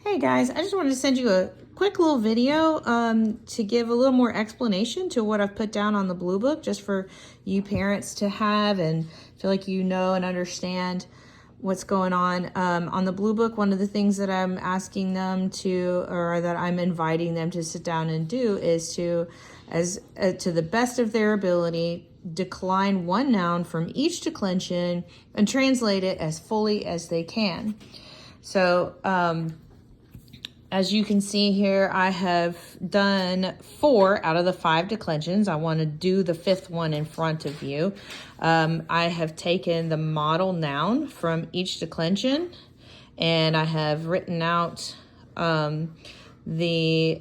Hey guys, I just wanted to send you a quick little video to give a little more explanation to what I've put down on the Blue Book, just for you parents to have and feel like you know and understand what's going on. On the Blue Book, one of the things that I'm asking them to, or that I'm inviting them to sit down and do, is to, to the best of their ability, decline one noun from each declension and translate it as fully as they can. So, as you can see here, I have done 4 out of the 5 declensions. I want to do the 5th one in front of you. I have taken the model noun from each declension, and I have written out the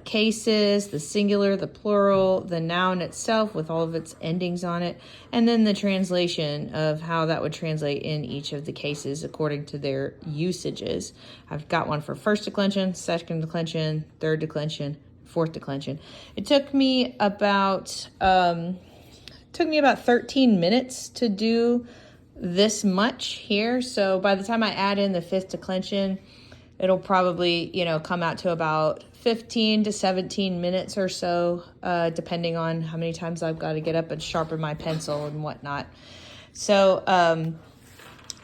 cases, the singular, the plural, the noun itself with all of its endings on it, and then the translation of how that would translate in each of the cases according to their usages. I've got one for first declension, second declension, third declension, fourth declension. It took me about 13 minutes to do this much here. So by the time I add in the 5th declension, it'll probably, come out to about 15 to 17 minutes or so, depending on how many times I've got to get up and sharpen my pencil and whatnot. So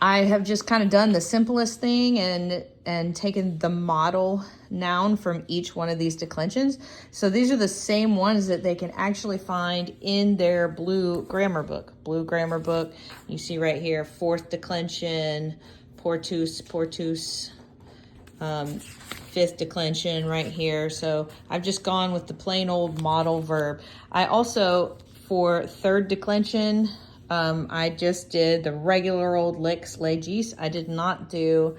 I have just kind of done the simplest thing and taken the model noun from each one of these declensions. So these are the same ones that they can actually find in their Blue Grammar Book. Blue Grammar Book, you see right here, 4th declension, portus, 5th declension right here. So I've just gone with the plain old model verb. I also, for 3rd declension, I just did the regular old lex legis. I didn't do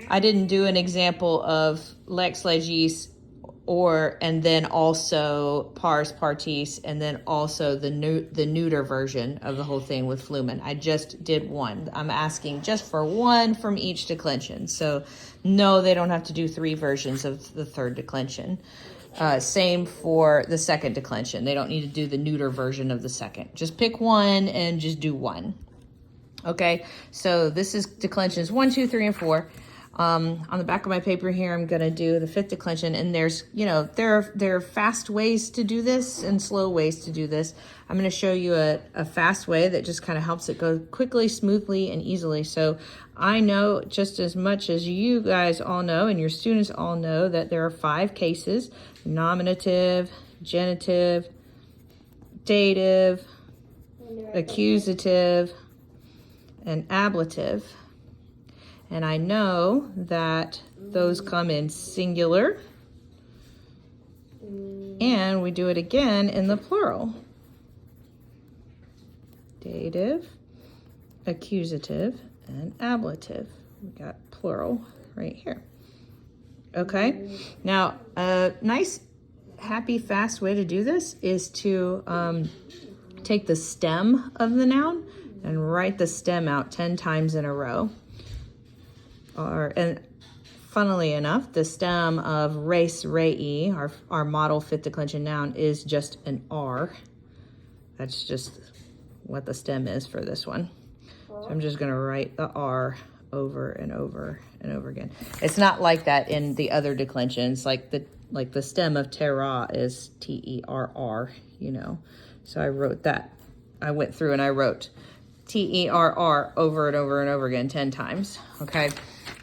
an example of lex legis and then also pars partis, and then also the neuter version of the whole thing with flumen. I just did one. I'm asking just for one from each declension. So no, they don't have to do 3 versions of the 3rd declension. Same for the 2nd declension. They don't need to do the neuter version of the 2nd. Just pick one and just do one. Okay, so this is declensions 1, 2, 3, and 4. On the back of my paper here, I'm going to do the 5th declension, and there's, there are fast ways to do this and slow ways to do this. I'm going to show you a fast way that just kind of helps it go quickly, smoothly, and easily. So I know just as much as you guys all know, and your students all know, that there are 5 cases: nominative, genitive, dative, accusative, and ablative. And I know that those come in singular, and we do it again in the plural. Dative, accusative, and ablative. We got plural right here. Okay, now a nice, happy, fast way to do this is to take the stem of the noun and write the stem out 10 times in a row. And funnily enough, the stem of res rei, our model 5th declension noun, is just an R. That's just what the stem is for this one. So I'm just going to write the R over and over and over again. It's not like that in the other declensions. Like the stem of terra is T-E-R-R, So I wrote that. I went through and I wrote T-E-R-R over and over and over again 10 times. Okay.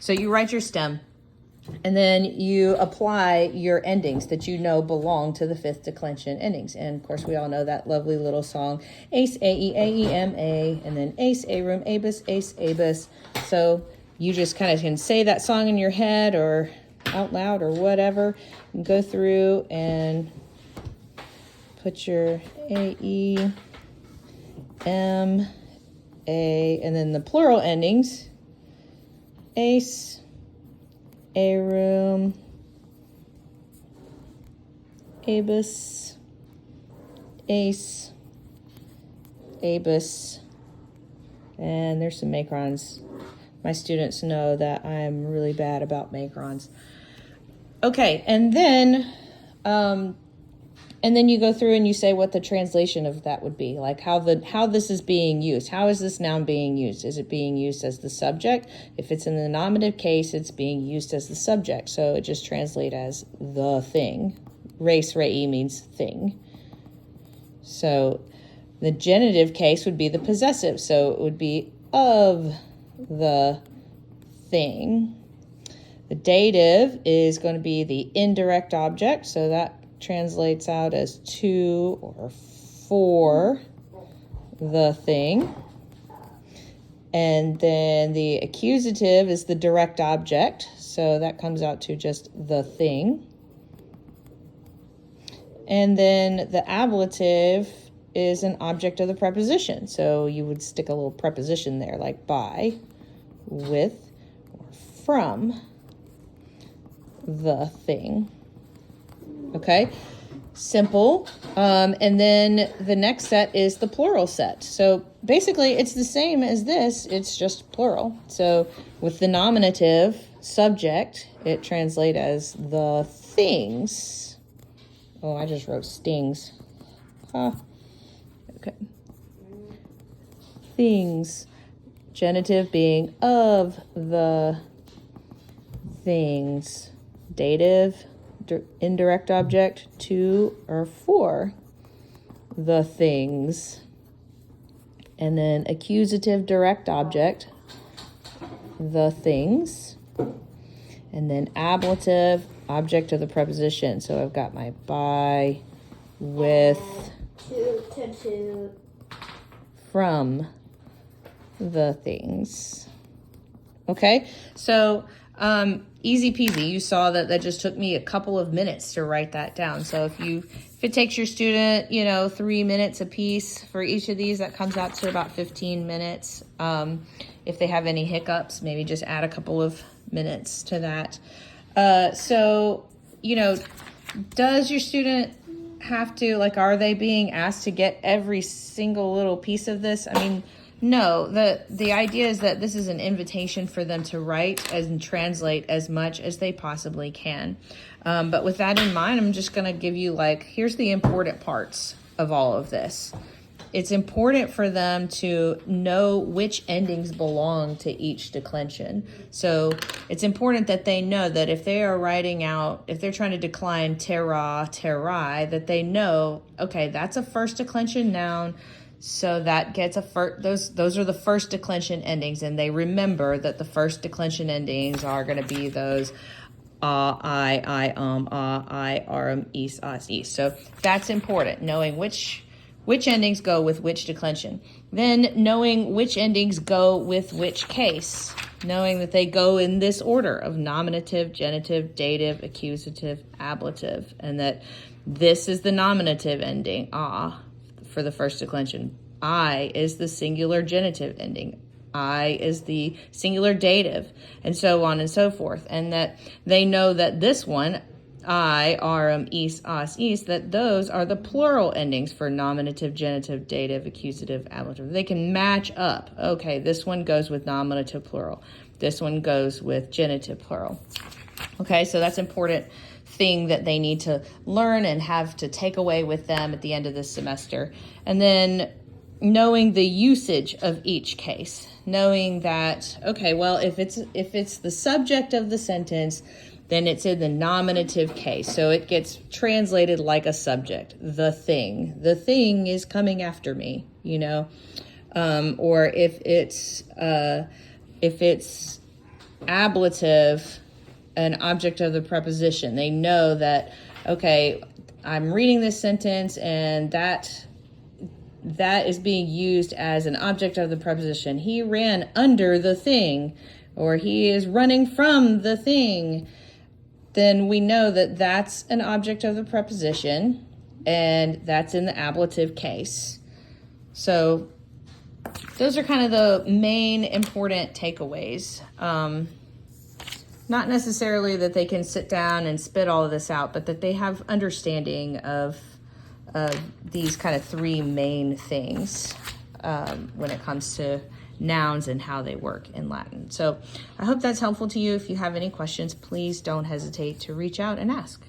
So you write your stem, and then you apply your endings that belong to the 5th declension endings. And of course, we all know that lovely little song, ace, A-E-A-E-M-A, and then ace, A-room, abus, ace, abus. So you just kind of can say that song in your head or out loud or whatever, and go through and put your A-E, M, A, and then the plural endings, ace, A-room, abus, ace, abus, and there's some macrons. My students know that I'm really bad about macrons. Okay, and then And then you go through and you say what the translation of that would be, like how this is being used. How is this noun being used? Is it being used as the subject? If it's in the nominative case, it's being used as the subject. So it just translates as the thing. Res rei means thing. So the genitive case would be the possessive. So it would be of the thing. The dative is going to be the indirect object. So that translates out as to or for the thing. And then the accusative is the direct object. So that comes out to just the thing. And then the ablative is an object of the preposition. So you would stick a little preposition there, like by, with, or from the thing. Okay, simple. And then the next set is the plural set. So basically it's the same as this, it's just plural. So with the nominative subject, it translates as the things. Oh, I just wrote stings. Okay. Things. Genitive being of the things. Dative, indirect object, to or for the things. And then accusative direct object, the things. And then ablative, object of the preposition. So I've got my by, with, to, from the things. Okay, so easy peasy. You saw that just took me a couple of minutes to write that down. So if it takes your student, 3 minutes a piece for each of these, that comes out to about 15 minutes. If they have any hiccups, maybe just add a couple of minutes to that. So, does your student have to, are they being asked to get every single little piece of this? I mean, no, the idea is that this is an invitation for them to write and translate as much as they possibly can. But with that in mind, I'm just going to give you here's the important parts of all of this. It's important for them to know which endings belong to each declension. So it's important that they know that if they are writing out, if they're trying to decline terra, terrai, that they know, okay, that's a first declension noun. So that gets those are the first declension endings, and they remember that the first declension endings are going to be those I, is, as, is. So that's important, knowing which endings go with which declension. Then knowing which endings go with which case, knowing that they go in this order of nominative, genitive, dative, accusative, ablative, and that this is the nominative ending, for the first declension. I is the singular genitive ending. I is the singular dative, and so on and so forth. And that they know that this one, I, is, as, is, that those are the plural endings for nominative, genitive, dative, accusative, ablative. They can match up. Okay, this one goes with nominative plural. This one goes with genitive plural. Okay, so that's important thing that they need to learn and have to take away with them at the end of this semester. And then knowing the usage of each case, knowing that, okay, well, if it's the subject of the sentence, then it's in the nominative case. So it gets translated like a subject, the thing. The thing is coming after me, or if it's ablative, an object of the preposition, they know that, okay, I'm reading this sentence and that is being used as an object of the preposition. He ran under the thing, or he is running from the thing. Then we know that that's an object of the preposition, and that's in the ablative case. So those are kind of the main important takeaways. Not necessarily that they can sit down and spit all of this out, but that they have understanding of these kind of three main things when it comes to nouns and how they work in Latin. So I hope that's helpful to you. If you have any questions, please don't hesitate to reach out and ask.